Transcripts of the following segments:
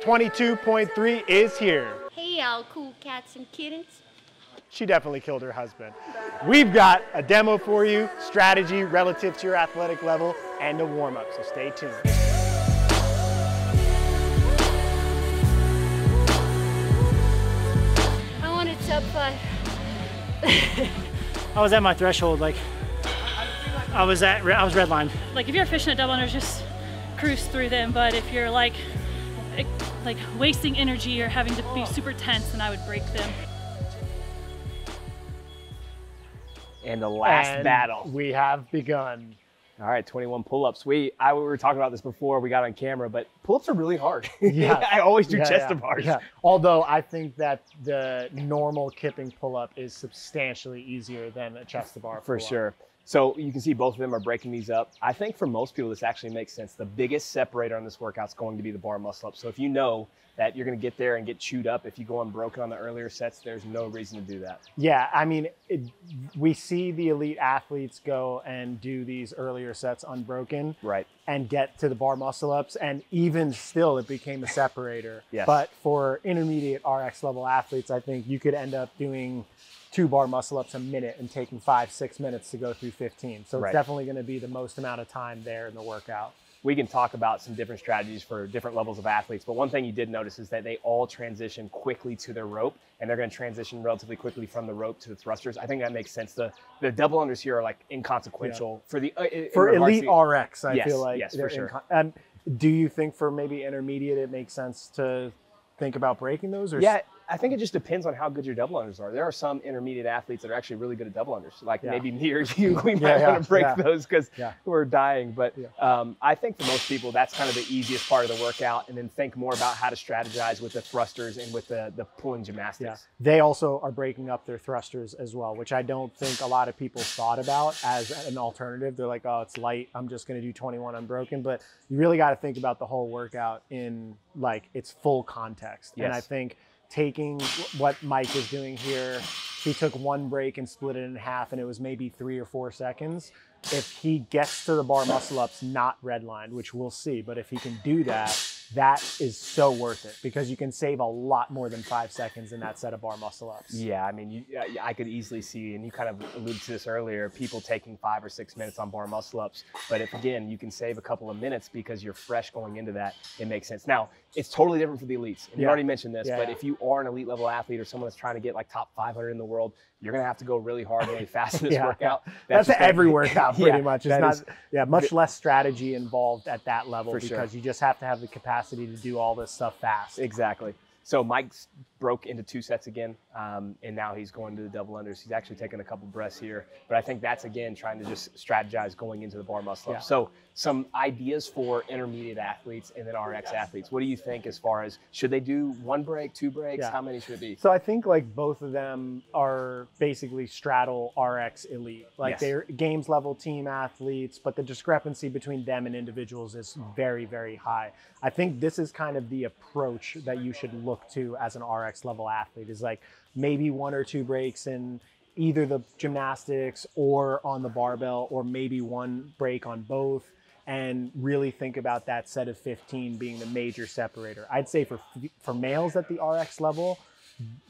22.3 is here. Hey, y'all cool cats and kittens. She definitely killed her husband. We've got a demo for you, strategy relative to your athletic level, and a warm-up, so stay tuned. I wanted sub 5. I was at my threshold, like I was redlined. Like if you're efficient at double unders, just cruise through them. But if you're like wasting energy or having to be super tense, then I would break them. And the last battle. We have begun. All right, 21 pull-ups. We were talking about this before we got on camera, but pull-ups are really hard. Yeah. I always do chest to bars. Yeah. Although I think that the normal kipping pull-up is substantially easier than a chest to bar pull-up. For sure. So you can see both of them are breaking these up. I think for most people, this actually makes sense. The biggest separator on this workout is going to be the bar muscle up. So if you know that you're going to get there and get chewed up if you go unbroken on the earlier sets, there's no reason to do that. Yeah, I mean, we see the elite athletes go and do these earlier sets unbroken, right, and get to the bar muscle ups, and even still it became a separator. Yes. But for intermediate RX level athletes, I think you could end up doing 2 bar muscle ups a minute and taking 5-6 minutes to go through 15. So it's definitely going to be the most amount of time there in the workout. We can talk about some different strategies for different levels of athletes, but one thing you did notice is that they all transition quickly to their rope, and they're going to transition relatively quickly from the rope to the thrusters. I think that makes sense. The double unders here are like inconsequential for the for elite RX. I feel like yes, for sure. Do you think for maybe intermediate it makes sense to think about breaking those? Or yeah, I think it just depends on how good your double unders are. There are some intermediate athletes that are actually really good at double unders. Like maybe me or you, we might want to break those because we're dying. But I think for most people, that's kind of the easiest part of the workout. And then think more about how to strategize with the thrusters and with the pulling gymnastics. Yeah. They also are breaking up their thrusters as well, which I don't think a lot of people thought about as an alternative. They're like, oh, it's light, I'm just going to do 21 unbroken. But you really got to think about the whole workout in like its full context. Yes. And I think taking what Mike is doing here, he took 1 break and split it in half, and it was maybe 3 or 4 seconds. If he gets to the bar muscle ups not redlined, which we'll see, but if he can do that, that is so worth it because you can save a lot more than 5 seconds in that set of bar muscle ups. Yeah, I mean, I could easily see, and you kind of alluded to this earlier, people taking 5 or 6 minutes on bar muscle ups. But if, again, you can save a couple of minutes because you're fresh going into that, it makes sense. Now, it's totally different for the elites. And you already mentioned this, but if you are an elite level athlete or someone that's trying to get like top 500 in the world, you're going to have to go really hard, really fast in this workout. That's every workout pretty much. It's not, much less strategy involved at that level because you just have to have the capacity to do all this stuff fast. Exactly. So Mike's broke into 2 sets again, and now he's going to the double unders. He's actually taking a couple breaths here, but I think that's, again, trying to just strategize going into the bar muscle up. So some ideas for intermediate athletes and then RX athletes. What do you think as far as, should they do 1 break, 2 breaks? How many should it be? So I think like both of them are basically straddle RX elite. Like they're games level team athletes, but the discrepancy between them and individuals is very, very high. I think this is kind of the approach that you should look to as an RX level athlete, is like maybe 1 or 2 breaks in either the gymnastics or on the barbell, or maybe 1 break on both, and really think about that set of 15 being the major separator. I'd say for males at the RX level,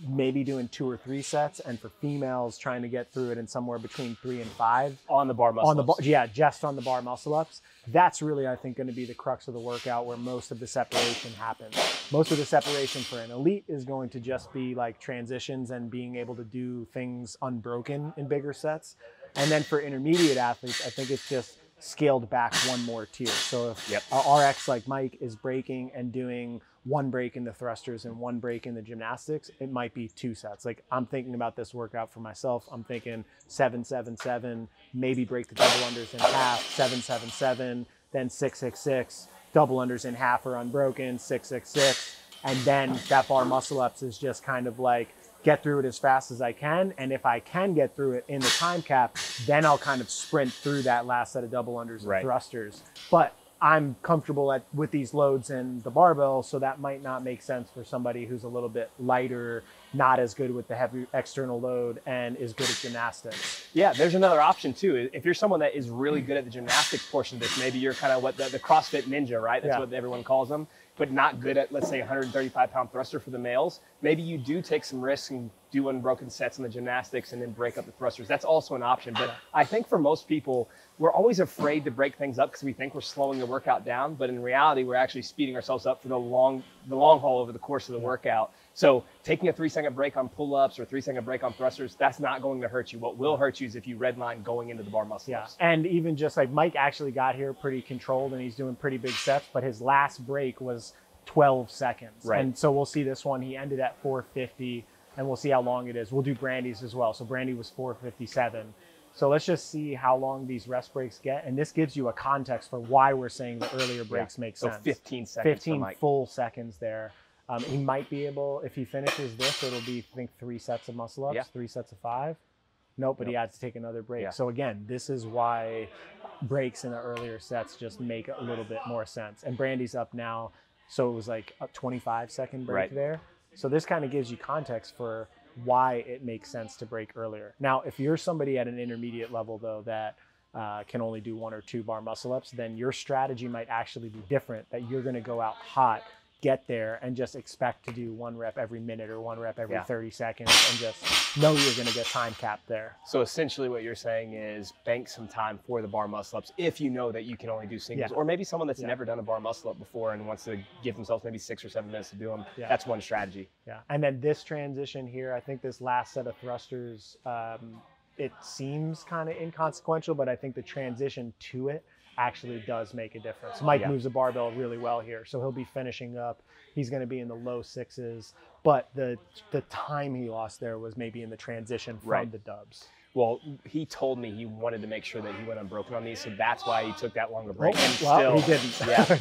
maybe doing 2 or 3 sets, and for females trying to get through it in somewhere between 3 and 5 on the bar muscle ups. Just on the bar muscle ups. That's really, I think, going to be the crux of the workout where most of the separation happens. Most of the separation for an elite is going to just be like transitions and being able to do things unbroken in bigger sets. And then for intermediate athletes, I think it's just scaled back 1 more tier. So if a RX like Mike is breaking and doing 1 break in the thrusters and 1 break in the gymnastics, it might be 2 sets. Like I'm thinking about this workout for myself. I'm thinking 7-7-7, maybe break the double unders in half, 7-7-7, then 6-6-6, double unders in half or unbroken, 6-6-6. And then that bar muscle ups is just kind of like get through it as fast as I can. And if I can get through it in the time cap, then I'll kind of sprint through that last set of double unders and thrusters. But I'm comfortable with these loads and the barbell, so that might not make sense for somebody who's a little bit lighter, not as good with the heavy external load, and is good at gymnastics. Yeah, there's another option too. If you're someone that is really good at the gymnastics portion of this, maybe you're kind of what the CrossFit ninja, right? That's what everyone calls them. but not good at, let's say, 135-pound thruster for the males, maybe you do take some risks and do unbroken sets in the gymnastics and then break up the thrusters. That's also an option. But I think for most people, we're always afraid to break things up because we think we're slowing the workout down. But in reality, we're actually speeding ourselves up for the long haul over the course of the workout. So taking a 3-second break on pull-ups or 3-second break on thrusters, that's not going to hurt you. What will hurt you is if you redline going into the bar muscle-ups. And even just like Mike actually got here pretty controlled and he's doing pretty big sets, but his last break was 12 seconds. Right. And so we'll see this one. He ended at 450 and we'll see how long it is. We'll do Brandy's as well. So Brandy was 457. So let's just see how long these rest breaks get. And this gives you a context for why we're saying the earlier breaks make sense. So 15 seconds. 15 full seconds there. He might be able, if he finishes this, it'll be, I think, 3 sets of muscle ups, 3 sets of 5. Nope, but he had to take another break. So again, this is why breaks in the earlier sets just make a little bit more sense. And Brandy's up now, so it was like a 25-second break there. So this kind of gives you context for why it makes sense to break earlier. Now, if you're somebody at an intermediate level, though, that can only do 1 or 2 bar muscle ups, then your strategy might actually be different, that you're going to go out hot, get there, and just expect to do 1 rep every minute or 1 rep every 30 seconds and just know you're going to get time capped there. So essentially what you're saying is bank some time for the bar muscle ups if you know that you can only do singles, or maybe someone that's never done a bar muscle up before and wants to give themselves maybe 6 or 7 minutes to do them. That's one strategy. And then this transition here, I think this last set of thrusters, it seems kind of inconsequential, but I think the transition to it actually does make a difference. Mike moves the barbell really well here, so he'll be finishing up. He's going to be in the low 6s, but the time he lost there was maybe in the transition from the dubs. Well, he told me he wanted to make sure that he went unbroken on these, so that's why he took that longer break. Well, he didn't. I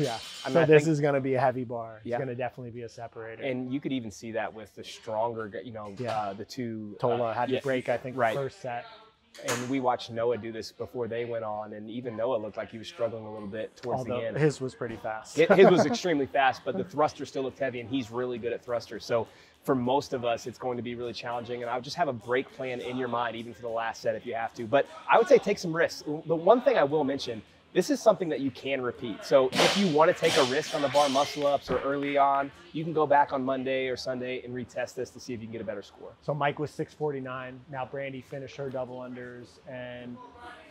mean, so this is going to be a heavy bar. It's going to definitely be a separator. And you could even see that with the stronger, the two. Tola had to break, I think, the first set. And we watched Noah do this before they went on, and even Noah looked like he was struggling a little bit towards the end. His was pretty fast. His was extremely fast, but the thruster still looked heavy, and he's really good at thrusters. So for most of us, it's going to be really challenging, and I would just have a break plan in your mind, even for the last set if you have to. But I would say take some risks. The one thing I will mention, this is something that you can repeat. So if you want to take a risk on the bar muscle ups or early on, you can go back on Monday or Sunday and retest this to see if you can get a better score. So Mike was 649. Now Brandy finished her double unders and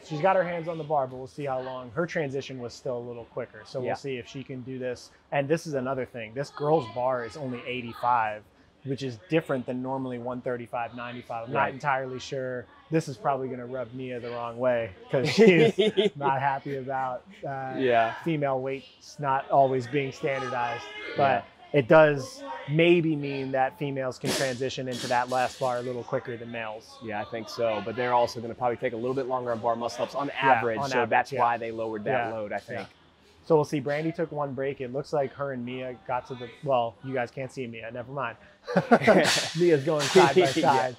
she's got her hands on the bar, but we'll see how long. Her transition was still a little quicker. So we'll see if she can do this. And this is another thing. This girl's bar is only 85, which is different than normally 135, 95. I'm not entirely sure. This is probably going to rub Mia the wrong way because she's not happy about female weights not always being standardized. But it does maybe mean that females can transition into that last bar a little quicker than males. Yeah, I think so. But they're also going to probably take a little bit longer on bar muscle ups on average. So that's why they lowered that load, I think. So we'll see. Brandy took 1 break. It looks like her and Mia got to the, well, you guys can't see Mia. Never mind. Mia's going side by side.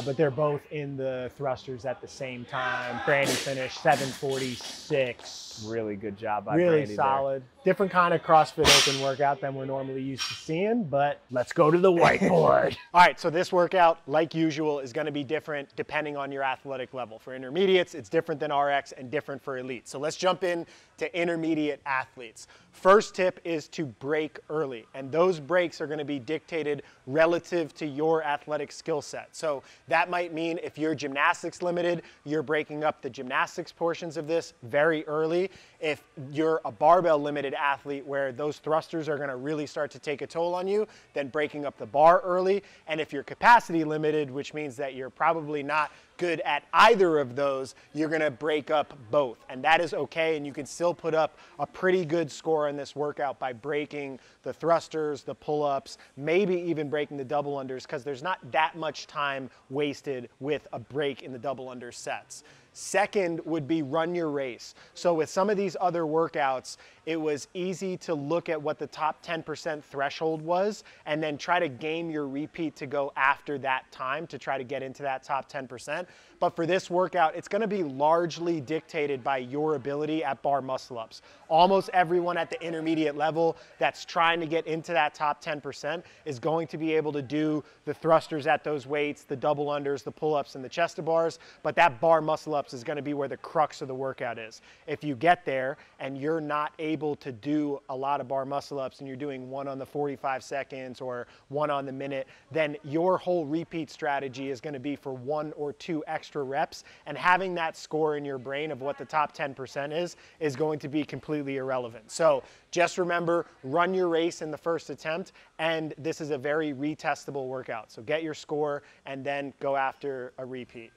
But they're both in the thrusters at the same time. Brandy finished 746. Really good job by Brandy. Brandy. Really solid. Different kind of CrossFit open workout than we're normally used to seeing, but let's go to the whiteboard. All right, so this workout, like usual, is going to be different depending on your athletic level. For intermediates, it's different than RX and different for elite. So let's jump in to intermediate athletes. First tip is to break early, and those breaks are going to be dictated relative to your athletic skill set. So that might mean if you're gymnastics limited, you're breaking up the gymnastics portions of this very early. If you're a barbell limited athlete where those thrusters are going to really start to take a toll on you, then breaking up the bar early. And if you're capacity limited, which means that you're probably not good at either of those, you're going to break up both. And that is okay, and you can still put up a pretty good score in this workout by breaking the thrusters, the pull-ups, maybe even breaking the double unders, because there's not that much time wasted with a break in the double under sets. Second would be run your race. So with some of these other workouts, it was easy to look at what the top 10% threshold was and then try to game your repeat to go after that time to try to get into that top 10%. But for this workout, it's going to be largely dictated by your ability at bar muscle ups. Almost everyone at the intermediate level that's trying to get into that top 10% is going to be able to do the thrusters at those weights, the double unders, the pull-ups, and the chest to bars. But that bar muscle ups is going to be where the crux of the workout is. If you get there and you're not able able to do a lot of bar muscle ups and you're doing one on the 45 seconds or one on the minute, then your whole repeat strategy is going to be for 1 or 2 extra reps, and having that score in your brain of what the top 10% is going to be completely irrelevant. So just remember, run your race in the first attempt, and this is a very retestable workout. So get your score and then go after a repeat.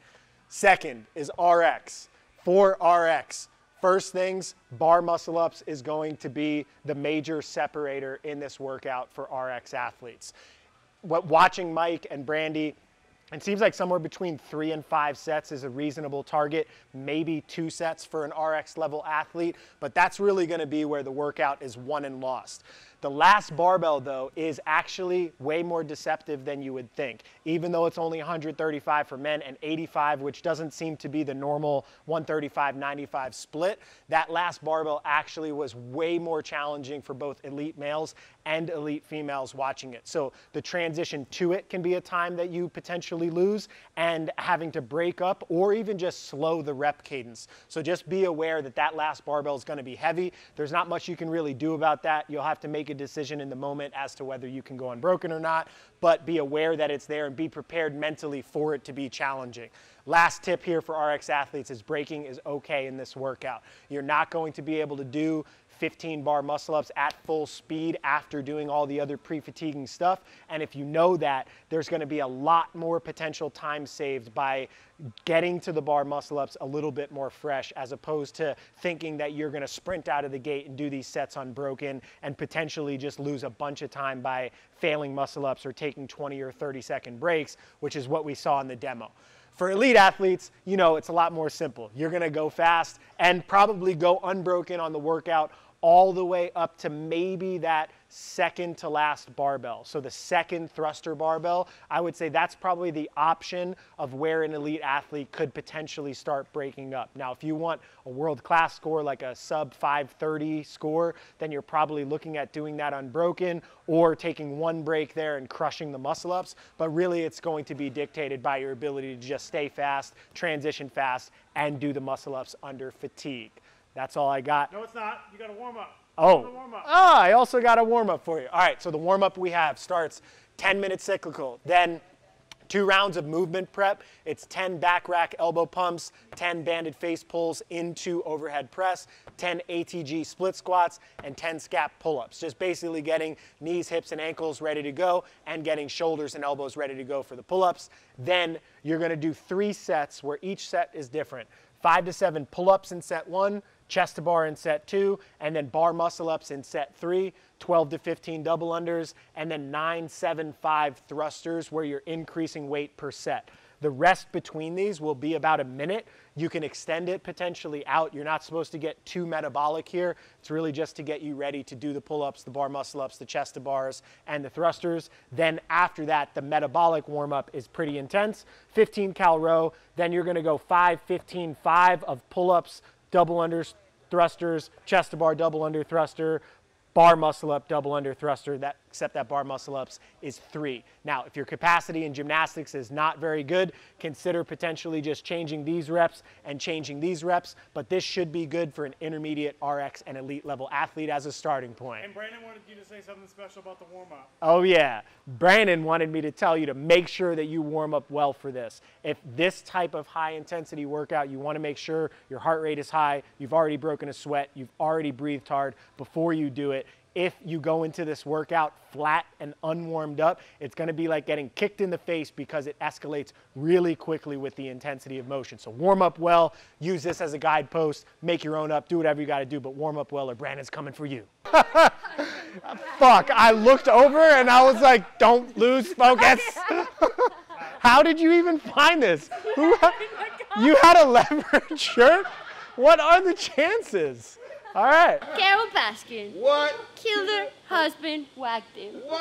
Second is RX. For RX, first things, bar muscle ups is going to be the major separator in this workout for RX athletes. Watching Mike and Brandy, it seems like somewhere between 3 and 5 sets is a reasonable target, maybe 2 sets for an RX level athlete, but that's really going to be where the workout is won and lost. The last barbell, though, is actually way more deceptive than you would think. Even though it's only 135 for men and 85, which doesn't seem to be the normal 135-95 split, that last barbell actually was way more challenging for both elite males and elite females watching it. So the transition to it can be a time that you potentially lose, and having to break up or even just slow the rep cadence. So just be aware that that last barbell is going to be heavy. There's not much you can really do about that. You'll have to make a decision in the moment as to whether you can go unbroken or not, but be aware that it's there and be prepared mentally for it to be challenging. Last tip here for RX athletes is breaking is okay in this workout. You're not going to be able to do 15 bar muscle ups at full speed after doing all the other pre-fatiguing stuff. And if you know that, there's going to be a lot more potential time saved by getting to the bar muscle ups a little bit more fresh, as opposed to thinking that you're going to sprint out of the gate and do these sets unbroken and potentially just lose a bunch of time by failing muscle ups or taking 20 or 30-second breaks, which is what we saw in the demo. For elite athletes, you know, it's a lot more simple. You're going to go fast and probably go unbroken on the workout all the way up to maybe that second to last barbell. So the second thruster barbell, I would say that's probably the option of where an elite athlete could potentially start breaking up. Now, if you want a world-class score like a sub 530 score, then you're probably looking at doing that unbroken or taking one break there and crushing the muscle ups. But really, it's going to be dictated by your ability to just stay fast, transition fast, and do the muscle ups under fatigue. That's all I got. No, it's not. You got to warm up. Oh, I also got a warm-up for you. All right, so the warm-up we have starts 10-minute cyclical, then 2 rounds of movement prep. It's 10 back rack elbow pumps, 10 banded face pulls into overhead press, 10 ATG split squats, and 10 scap pull-ups. Just basically getting knees, hips, and ankles ready to go and getting shoulders and elbows ready to go for the pull-ups. Then you're going to do 3 sets where each set is different. 5 to 7 pull-ups in set 1, chest to bar in set 2, and then bar muscle ups in set 3, 12 to 15 double unders, and then 9, 7, 5 thrusters where you're increasing weight per set. The rest between these will be about a minute. You can extend it potentially out. You're not supposed to get too metabolic here. It's really just to get you ready to do the pull-ups, the bar muscle ups, the chest to bars, and the thrusters. Then after that, the metabolic warm-up is pretty intense. 15 cal row. Then you're going to go 5, 15, 5 of pull-ups, double unders, thrusters, chest to bar, double under thruster, bar muscle up, double under thruster, except that bar muscle ups is 3. Now, if your capacity in gymnastics is not very good, consider potentially just changing these reps and changing these reps, but this should be good for an intermediate RX and elite level athlete as a starting point. And Brandon wanted you to say something special about the warm-up. Oh yeah, Brandon wanted me to tell you to make sure that you warm up well for this. If this type of high intensity workout, you want to make sure your heart rate is high, you've already broken a sweat, you've already breathed hard before you do it. If you go into this workout flat and unwarmed up, it's going to be like getting kicked in the face because it escalates really quickly with the intensity of motion. So warm up well, use this as a guidepost, make your own up, do whatever you got to do, but warm up well or Brandon's coming for you. Fuck, I looked over and I was like, don't lose focus. How did you even find this? You had a leopard shirt? What are the chances? All right. Carol Baskin. What? Killed her husband, whacked him. What?